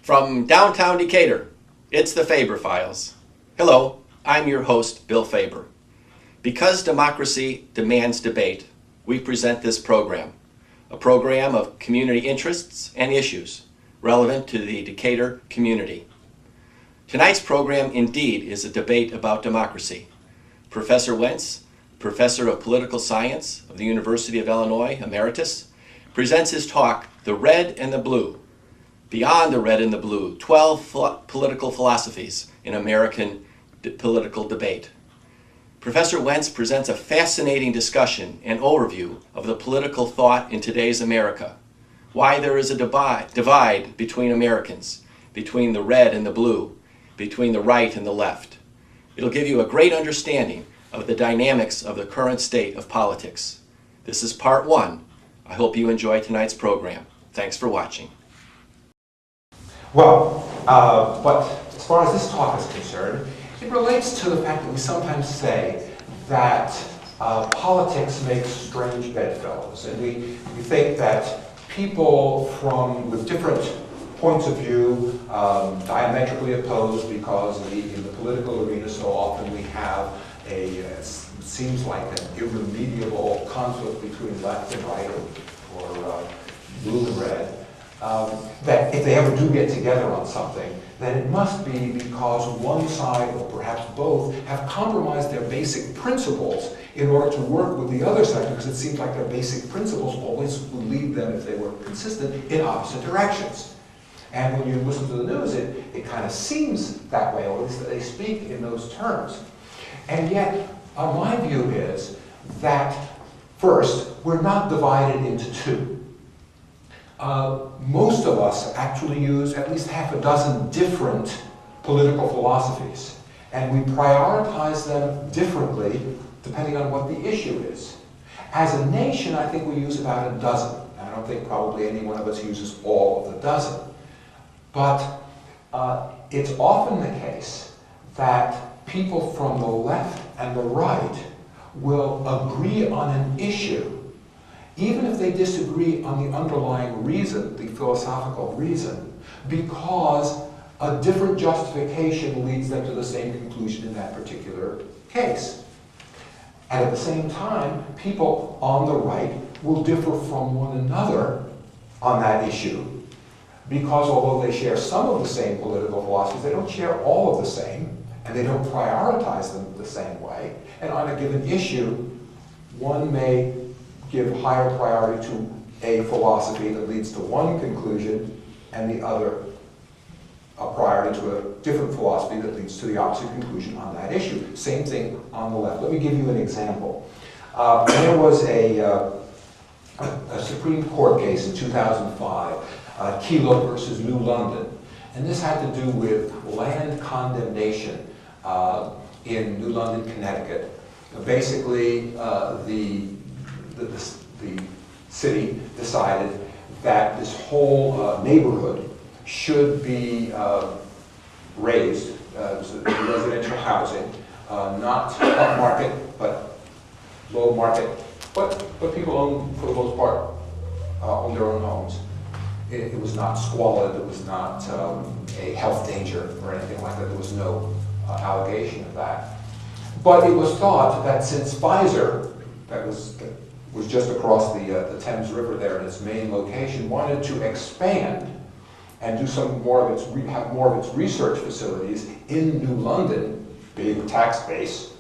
From downtown Decatur, it's the Faber Files. Hello, I'm your host, Bill Faber. Because democracy demands debate, we present this program, a program of community interests and issues relevant to the Decatur community. Tonight's program indeed is a debate about democracy. Professor Wenz, Professor of Political Science of the University of Illinois, Emeritus, presents his talk, The Red and the Blue, Beyond the Red and the Blue, 12 Political Philosophies in American Political Debate. Professor Wenz presents a fascinating discussion and overview of the political thought in today's America, why there is a divide between Americans, between the red and the blue, between the right and the left. It'll give you a great understanding of the dynamics of the current state of politics. This is part one. I hope you enjoy tonight's program. Thanks for watching. Well, but as far as this talk is concerned, it relates to the fact that we sometimes say that politics makes strange bedfellows, and we think that people with different points of view, diametrically opposed, because in the political arena so often we have seems like an irremediable conflict between left and right, or blue and red. That if they ever do get together on something, then it must be because one side, or perhaps both, have compromised their basic principles in order to work with the other side, because it seems like their basic principles always would lead them, if they were consistent, in opposite directions. And when you listen to the news, it kind of seems that way, or at least that they speak in those terms. And yet, my view is that, first, we're not divided into two. Most of us actually use at least half a dozen different political philosophies, and we prioritize them differently depending on what the issue is. As a nation, I think we use about a dozen. I don't think probably any one of us uses all of the dozen. But it's often the case that people from the left and the right will agree on an issue, even if they disagree on the underlying reason, the philosophical reason, because a different justification leads them to the same conclusion in that particular case. And at the same time, people on the right will differ from one another on that issue, because although they share some of the same political philosophies, they don't share all of the same, and they don't prioritize them the same way. And on a given issue, one may give higher priority to a philosophy that leads to one conclusion, and the other a priority to a different philosophy that leads to the opposite conclusion on that issue. Same thing on the left. Let me give you an example. There was a Supreme Court case in 2005, Kelo versus New London, and this had to do with land condemnation in New London, Connecticut. Basically, the city decided that this whole neighborhood should be raised, residential housing, not upmarket, but low market, but people own, for the most part, own their own homes. It was not squalid, it was not a health danger or anything like that. There was no allegation of that. But it was thought that since Pfizer, that was just across the Thames River there in its main location, wanted to expand and do have more of its research facilities in New London, big tax base,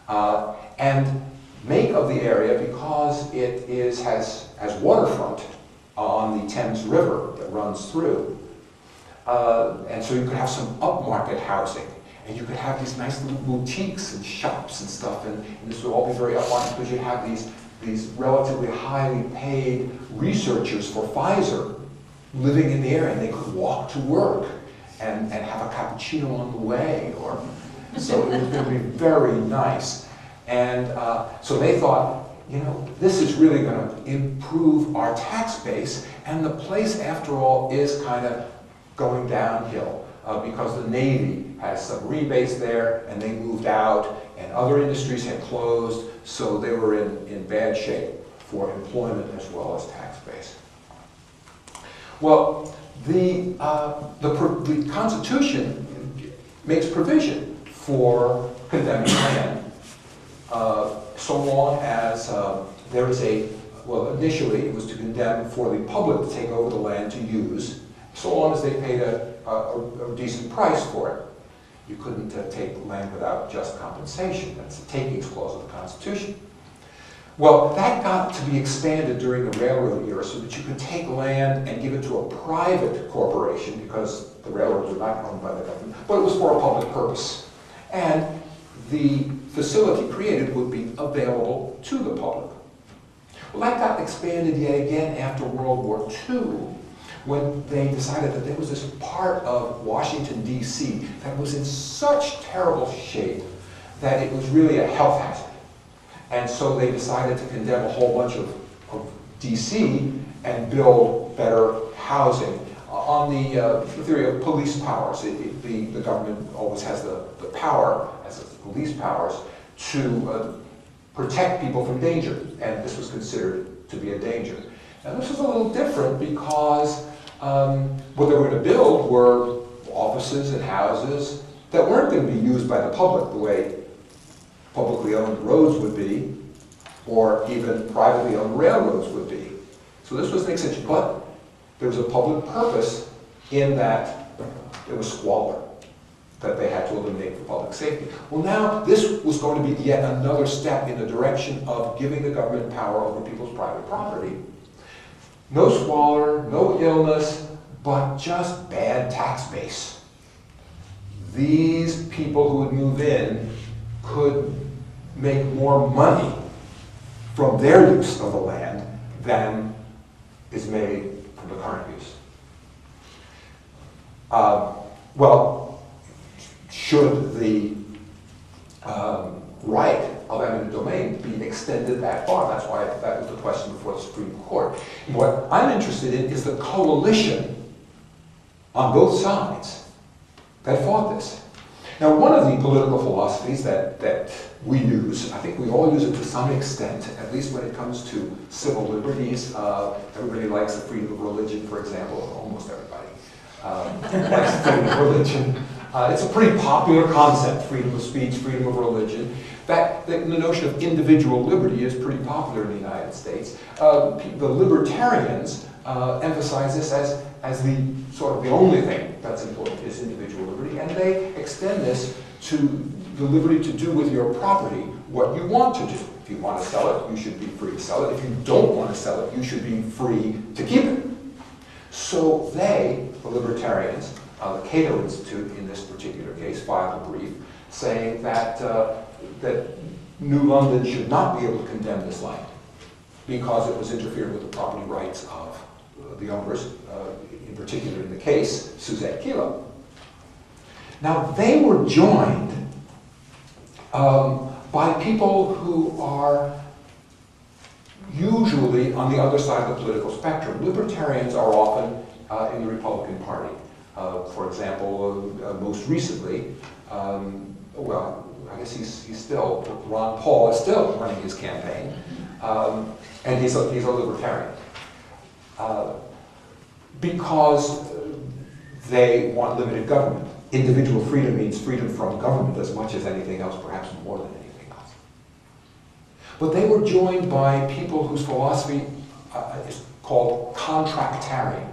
and make of the area, because it has waterfront on the Thames River that runs through. And so you could have some upmarket housing, and you could have these nice little boutiques and shops and stuff, and this would all be very upmarket, because you'd have these relatively highly paid researchers for Pfizer living in the area, and they could walk to work and have a cappuccino on the way, so it was going to be very nice. And so they thought, this is really going to improve our tax base, and the place, after all, is kind of going downhill because the Navy has some rebase there, and they moved out, and other industries had closed, so they were in bad shape for employment as well as tax base. Well, the Constitution makes provision for condemning land so long as there is well, initially it was to condemn for the public to take over the land to use, so long as they paid a decent price for it. You couldn't take land without just compensation. That's the takings clause of the Constitution. Well, that got to be expanded during the railroad era so that you could take land and give it to a private corporation, because the railroads were not owned by the government, but it was for a public purpose. And the facility created would be available to the public. Well, that got expanded yet again after World War II, when they decided that there was this part of Washington, D.C. that was in such terrible shape that it was really a health hazard. And so they decided to condemn a whole bunch of D.C. and build better housing. On the theory of police powers, the government always has the power, as the police powers, to protect people from danger, and this was considered to be a danger. Now this was a little different because what they were going to build were offices and houses that weren't going to be used by the public the way publicly owned roads would be, or even privately owned railroads would be. So this was an extension, but there was a public purpose in that there was squalor that they had to eliminate for public safety. Well, now this was going to be yet another step in the direction of giving the government power over people's private property. No squalor, no illness, but just bad tax base. These people who would move in could make more money from their use of the land than is made from the current use. Well, should the right of eminent domain be extended that far? That's why that was the question before the Supreme Court. And what I'm interested in is the coalition on both sides that fought this. Now, one of the political philosophies that we use, I think we all use it to some extent, at least when it comes to civil liberties. Everybody likes the freedom of religion, for example, almost everybody likes the freedom of religion. It's a pretty popular concept, freedom of speech, freedom of religion. The notion of individual liberty is pretty popular in the United States. The libertarians emphasize this as the sort of the only thing that's important is individual liberty, and they extend this to the liberty to do with your property what you want to do. If you want to sell it, you should be free to sell it. If you don't want to sell it, you should be free to keep it. So they, the libertarians, the Cato Institute in this particular case, filed a brief saying that that New London should not be able to condemn this land because it was interfering with the property rights of the owners, in particular in the case, Suzette Kelo. Now, they were joined by people who are usually on the other side of the political spectrum. Libertarians are often in the Republican Party. For example, most recently, well, I guess he's still, Ron Paul is still running his campaign, and he's a libertarian. Because they want limited government. Individual freedom means freedom from government as much as anything else, perhaps more than anything else. But they were joined by people whose philosophy is called contractarian.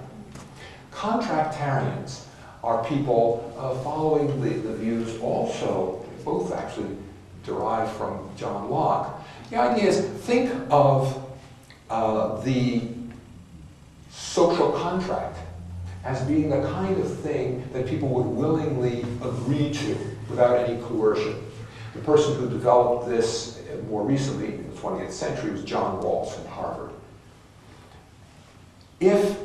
Contractarians are people following the views also, both actually derived from John Locke. The idea is, think of the social contract as being the kind of thing that people would willingly agree to without any coercion. The person who developed this more recently, in the 20th century, was John Rawls from Harvard. If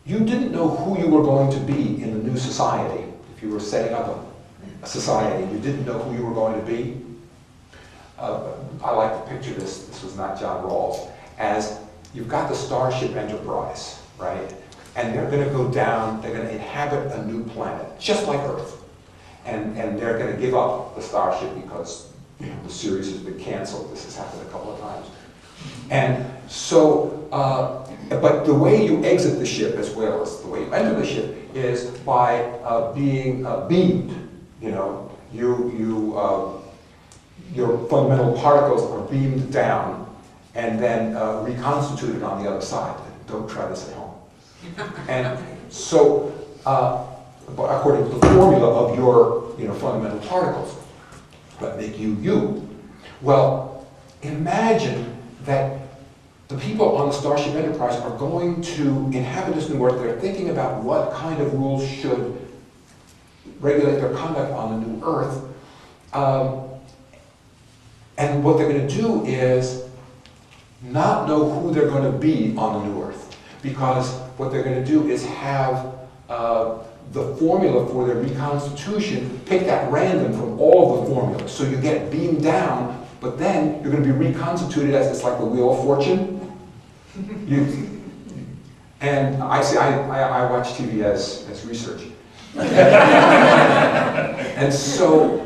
you didn't know who you were going to be in the new society, if you were setting up a society, you didn't know who you were going to be, I like to picture this was not John Rawls, as you've got the Starship Enterprise, right? And they're going to go down, they're going to inhabit a new planet, just like Earth. And they're going to give up the Starship because the series has been canceled. This has happened a couple of times. And so, but the way you exit the ship as well as the way you enter the ship is by being beamed. You know, your fundamental particles are beamed down and then reconstituted on the other side. Don't try this at home. And so, according to the formula of your fundamental particles that make you you. Well, imagine that the people on the Starship Enterprise are going to inhabit this new Earth. They're thinking about what kind of rules should regulate their conduct on the new Earth. And what they're going to do is not know who they're going to be on the new Earth. Because what they're going to do is have the formula for their reconstitution picked at random from all of the formulas. So you get beamed down, but then you're going to be reconstituted as it's like the Wheel of Fortune. And I watch TV as research. And so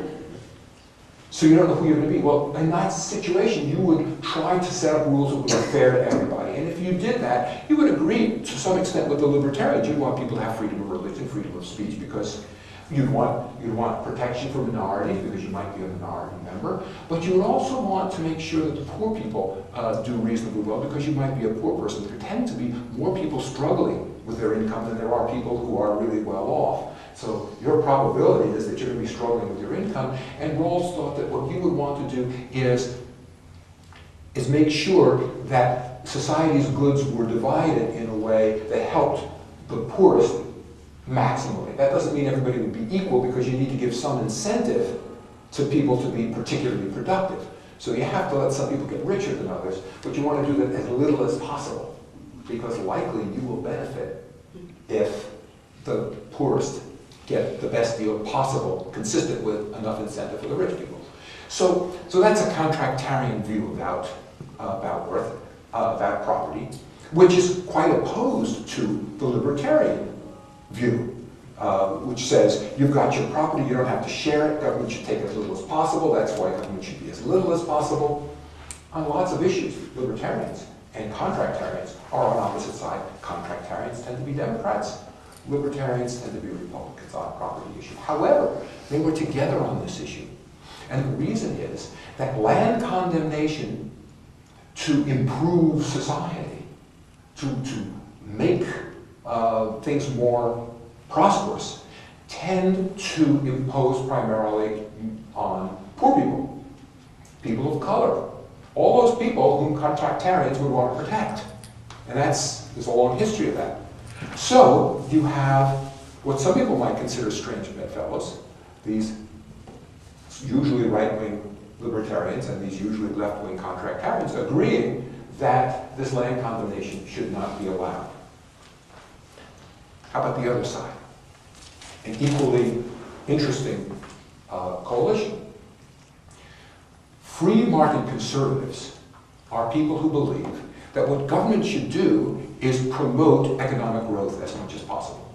you don't know who you're going to be. Well, in that situation, you would try to set up rules that would be fair to everybody. And if you did that, you would agree to some extent with the libertarians. You'd want people to have freedom of religion, freedom of speech, because you'd want protection for minorities, because you might be a minority member. But you would also want to make sure that the poor people do reasonably well, because you might be a poor person. There tend to be more people struggling with their income than there are people who are really well off. So your probability is that you're going to be struggling with your income. And Rawls thought that what you would want to do is make sure that society's goods were divided in a way that helped the poorest maximally. That doesn't mean everybody would be equal, because you need to give some incentive to people to be particularly productive. So you have to let some people get richer than others, but you want to do that as little as possible, because likely you will benefit if the poorest get the best deal possible, consistent with enough incentive for the rich people. So that's a contractarian view about worth, about property, which is quite opposed to the libertarian view, which says you've got your property, you don't have to share it, government should take as little as possible, that's why government should be as little as possible. On lots of issues, libertarians and contractarians are on opposite sides. Contractarians tend to be Democrats. Libertarians tend to be Republicans on property issues. However, they were together on this issue. And the reason is that land condemnation to improve society, to make things more prosperous, tend to impose primarily on poor people, people of color, all those people whom contractarians would want to protect. And there's a long history of that. So you have what some people might consider strange bedfellows, these usually right-wing libertarians and these usually left-wing contractarians agreeing that this land condemnation should not be allowed. How about the other side? An equally interesting coalition. Free market conservatives are people who believe that what government should do is promote economic growth as much as possible.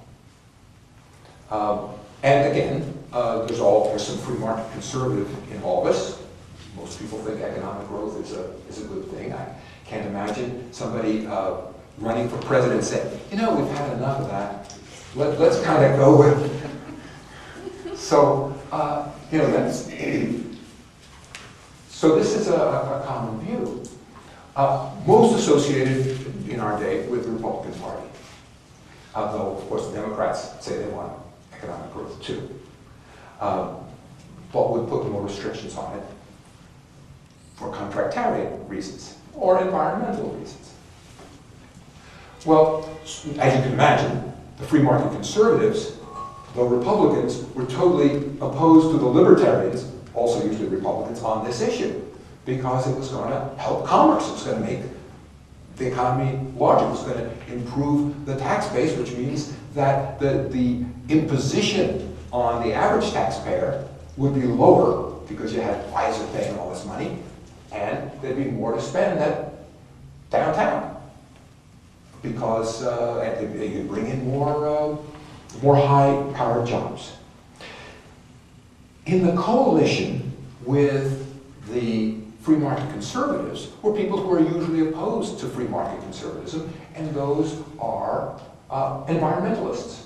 And again, there's some free market conservative in all of us. Most people think economic growth is a good thing. I can't imagine somebody running for president saying, you know, we've had enough of that. Let's kind of go with. So, you know, that's. So this is a common view. Most associated in our day with the Republican Party. Though, of course, the Democrats say they want economic growth too. But would put more restrictions on it for contractarian reasons or environmental reasons. Well, as you can imagine, the free market conservatives, though Republicans, were totally opposed to the libertarians, also usually Republicans, on this issue, because it was going to help commerce. It was going to make the economy larger. It was going to improve the tax base, which means that the imposition on the average taxpayer would be lower because you had Pfizer paying all this money, and there'd be more to spend at downtown because you bring in more high-powered jobs. In the coalition with the free market conservatives were people who are usually opposed to free market conservatism, and those are environmentalists.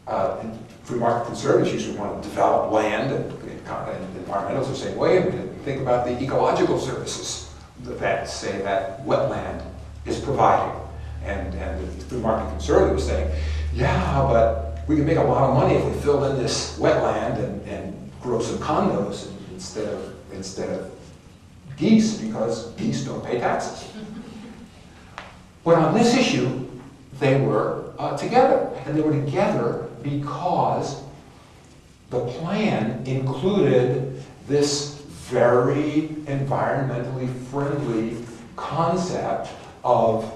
And free market conservatives usually want to develop land, and environmentalists are the same way. And think about the ecological services that say that wetland is providing. And the free market conservatives saying, yeah, but we can make a lot of money if we fill in this wetland and grow some condos instead of geese, because geese don't pay taxes. But on this issue, they were together. And they were together because the plan included this very environmentally friendly concept of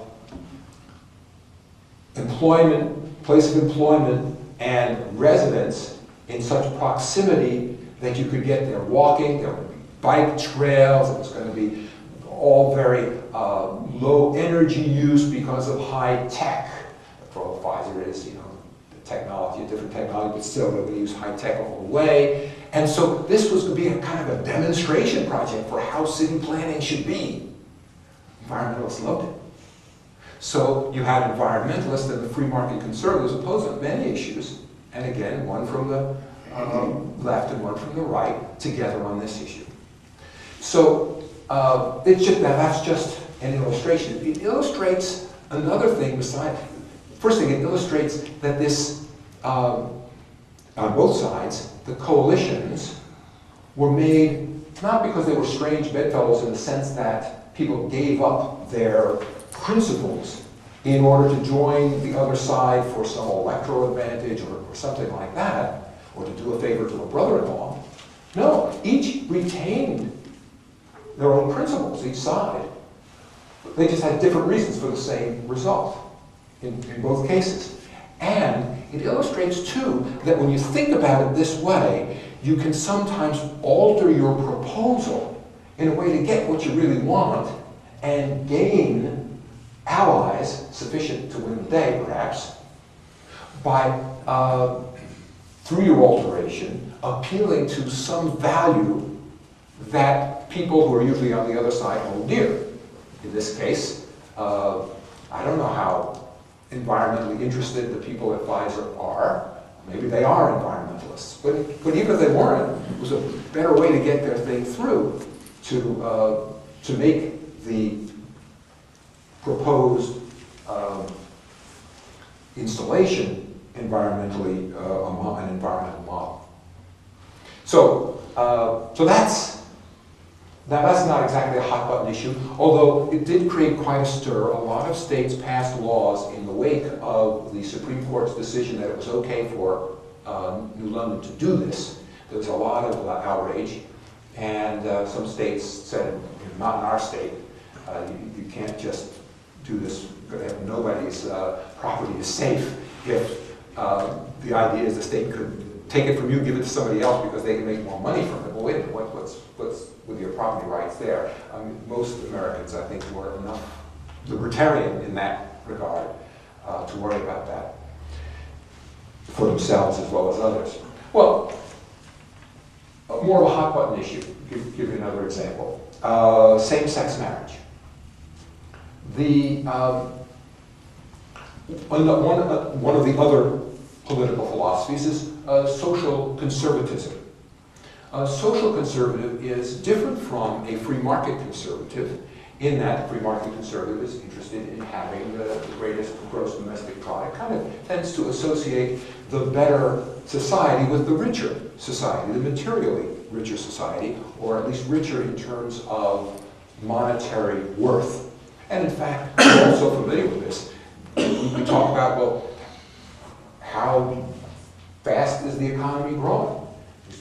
employment, place of employment, and residence in such proximity that you could get there walking. There would be bike trails. It was going to be all very low energy use because of high tech. For all the Pfizer is, you know, the technology, a different technology, but still they're going to use high tech all the way. And so this was going to be a kind of a demonstration project for how city planning should be. Environmentalists loved it. So you had environmentalists and the free market conservatives opposed on many issues, and again, one from the left and one from the right, together on this issue. So that's just an illustration. It illustrates another thing besides. First thing, it illustrates that this, on both sides, the coalitions were made not because they were strange bedfellows in the sense that people gave up their principles in order to join the other side for some electoral advantage or something like that, or to do a favor to a brother-in-law. No, each retained their own principles, each side. They just had different reasons for the same result in both cases. And it illustrates, too, that when you think about it this way, you can sometimes alter your proposal in a way to get what you really want and gain allies sufficient to win the day, perhaps, by, through your alteration, appealing to some value that people who are usually on the other side hold dear. In this case, I don't know how environmentally interested the people at Pfizer are. Maybe they are environmentalists. But even if they weren't, it was a better way to get their thing through to make the proposed installation environmentally an environmental model. So that's not exactly a hot button issue, although it did create quite a stir. A lot of states passed laws in the wake of the Supreme Court's decision that it was okay for New London to do this. There was a lot of outrage, and some states said, not in our state, you can't just do this. Nobody's property is safe if the idea is the state could take it from you, give it to somebody else because they can make more money from it. Well, wait a minute, what's with your property rights there? Most Americans, I think, were enough libertarian in that regard to worry about that for themselves as well as others. Well, more of a hot button issue. Give you another example. Same-sex marriage. One of the other political philosophies is social conservatism. Social conservative is different from a free market conservative in that the free market conservative is interested in having the greatest gross domestic product, kind of tends to associate the better society with the richer society, the materially richer society, or at least richer in terms of monetary worth. And in fact, we're also familiar with this. We talk about, well, how fast is the economy growing?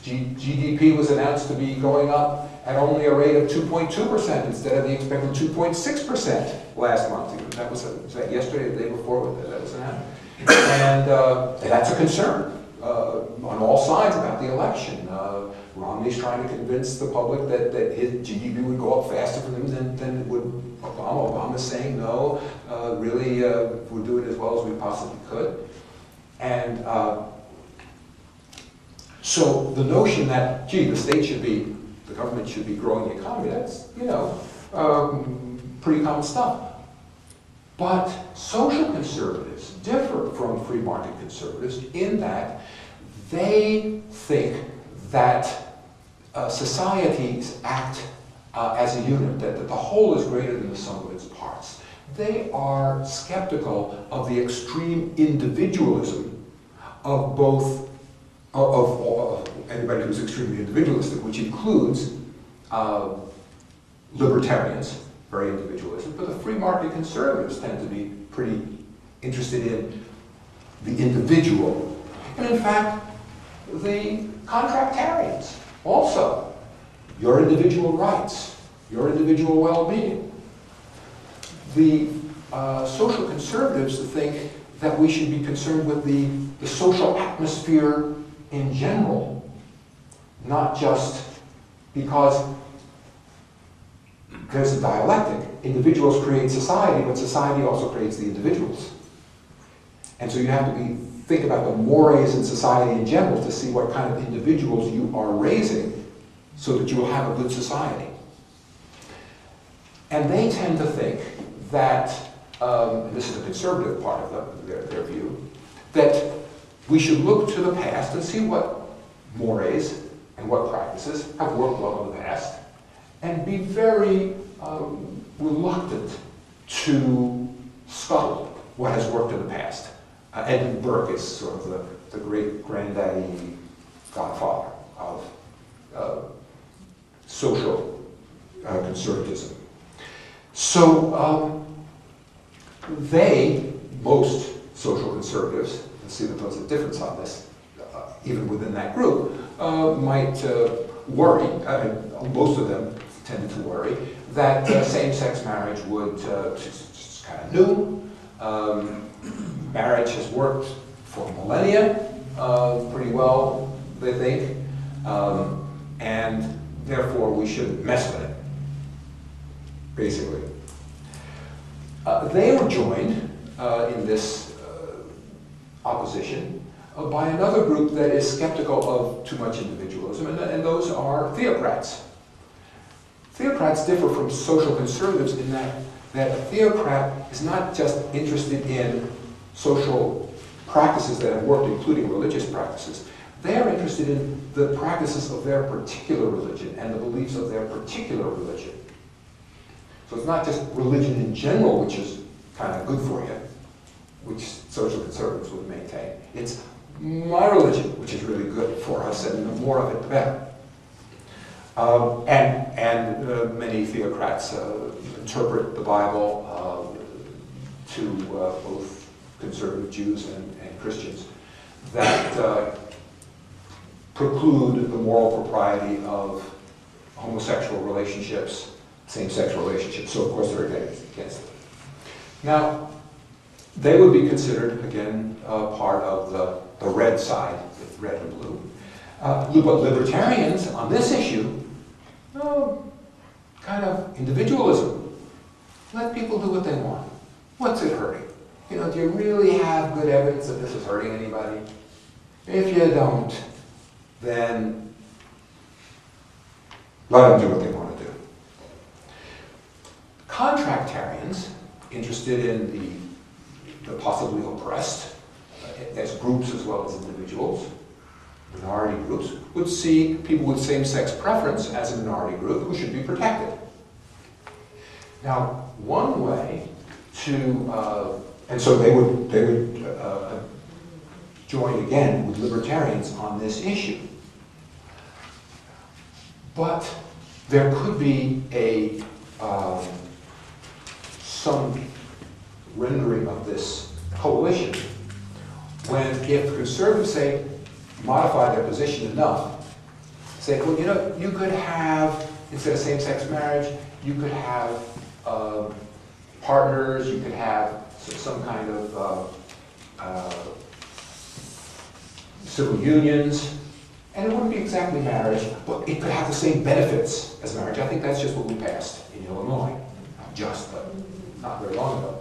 GDP was announced to be going up at only a rate of 2.2% instead of the expected 2.6% last month. That was that yesterday, the day before that was announced. And that's a concern on all sides about the election. Romney's trying to convince the public that his GDP would go up faster for them than it would Obama. Obama's saying, no, really, we're doing as well as we possibly could. And so the notion that, gee, the state should be the government should be growing the economy. That's, pretty common stuff. But social conservatives differ from free market conservatives in that they think that societies act as a unit, that the whole is greater than the sum of its parts. They are skeptical of the extreme individualism of both, of anybody who's extremely individualistic, which includes libertarians, very individualistic, but the free market conservatives tend to be pretty interested in the individual. And in fact, the contractarians also, your individual rights, your individual well-being. The social conservatives think that we should be concerned with the social atmosphere in general, not just because there's a dialectic. Individuals create society, but society also creates the individuals. And so you have to think about the mores in society in general to see what kind of individuals you are raising so that you will have a good society. And they tend to think that, and this is the conservative part of their view, that we should look to the past and see what mores and what practices have worked well in the past, and be very reluctant to scuttle what has worked in the past. Edmund Burke is sort of the great granddaddy godfather of social conservatism. So most social conservatives, and see that there's a difference on this, even within that group, might worry, most of them tended to worry, that same-sex marriage would, just kind of new. Marriage has worked for millennia pretty well, they think, and therefore we shouldn't mess with it, basically. They were joined in this opposition by another group that is skeptical of too much individualism, and those are theocrats. Theocrats differ from social conservatives in that a theocrat is not just interested in social practices that have worked, including religious practices. They are interested in the practices of their particular religion and the beliefs of their particular religion. So it's not just religion in general, which is kind of good for you, which social conservatives would maintain. It's my religion, which is really good for us, and the more of it, the better. And many theocrats interpret the Bible to both conservative Jews and Christians that preclude the moral propriety of homosexual relationships, same-sex relationships. So, of course, they're against it. Now, they would be considered, again, part of the red side, with red and blue. But libertarians on this issue, kind of individualism. Let people do what they want. What's it hurting? Do you really have good evidence that this is hurting anybody? If you don't, then let them do what they want to do. Contractarians, interested in the possibly oppressed, as groups as well as individuals, minority groups, would see people with same-sex preference as a minority group who should be protected. Now, one way to, and so they would join again with libertarians on this issue. But there could be some rendering of this coalition when, if conservatives say, modify their position enough, say, well, you could have, instead of same-sex marriage, you could have partners, you could have some kind of civil unions, and it wouldn't be exactly marriage, but it could have the same benefits as marriage. I think that's just what we passed in Illinois. Not just, but not very long ago.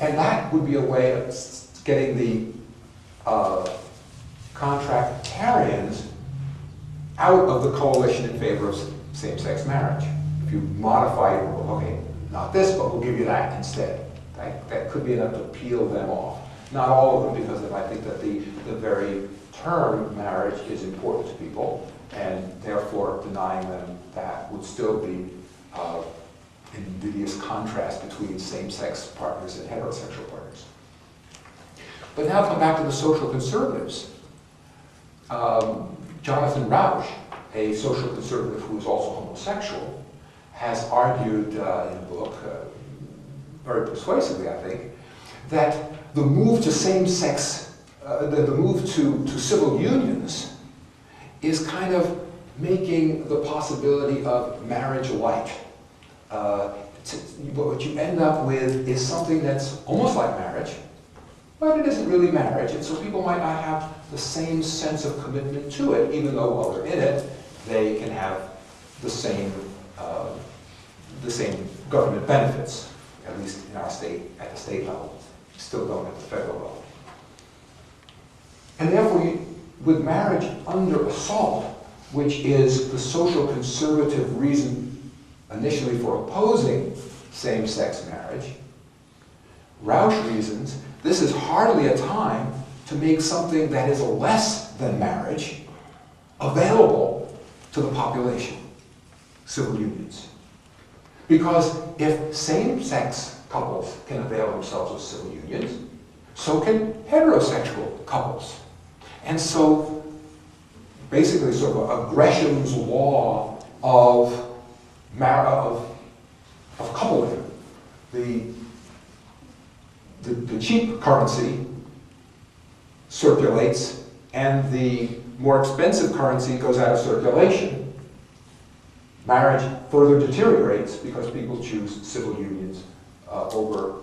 And that would be a way of getting the contractarians out of the coalition in favor of same-sex marriage. If you modify it, okay, not this, but we'll give you that instead. That could be enough to peel them off. Not all of them, because I think that the very term marriage is important to people, and therefore denying them that would still be an invidious contrast between same-sex partners and heterosexual partners. But now come back to the social conservatives. Jonathan Rauch, a social conservative who is also homosexual, has argued in a book, very persuasively I think, that the move to same-sex, the move to civil unions is kind of making the possibility of marriage light. What you end up with is something that's almost like marriage, but it isn't really marriage, and so people might not have the same sense of commitment to it, even though while they're in it, they can have the same government benefits, at least in our state, at the state level, still don't at the federal level. And therefore, with marriage under assault, which is the social conservative reason initially for opposing same-sex marriage, Rauch reasons this is hardly a time to make something that is less than marriage available to the population, civil unions. Because if same-sex couples can avail themselves of civil unions, so can heterosexual couples. And so, basically, sort of Gresham's law of coupling. The cheap currency circulates, and the more expensive currency goes out of circulation. Marriage further deteriorates because people choose civil unions over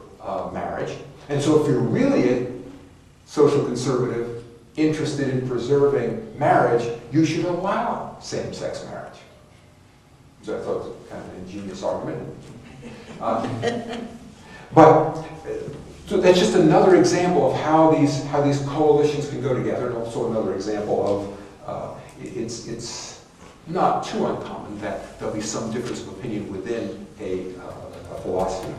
marriage. And so if you're really a social conservative interested in preserving marriage, you should allow same-sex marriage. So I thought it was kind of an ingenious argument. But so that's just another example of how these coalitions can go together, and also another example of it's not too uncommon that there'll be some difference of opinion within a philosophy.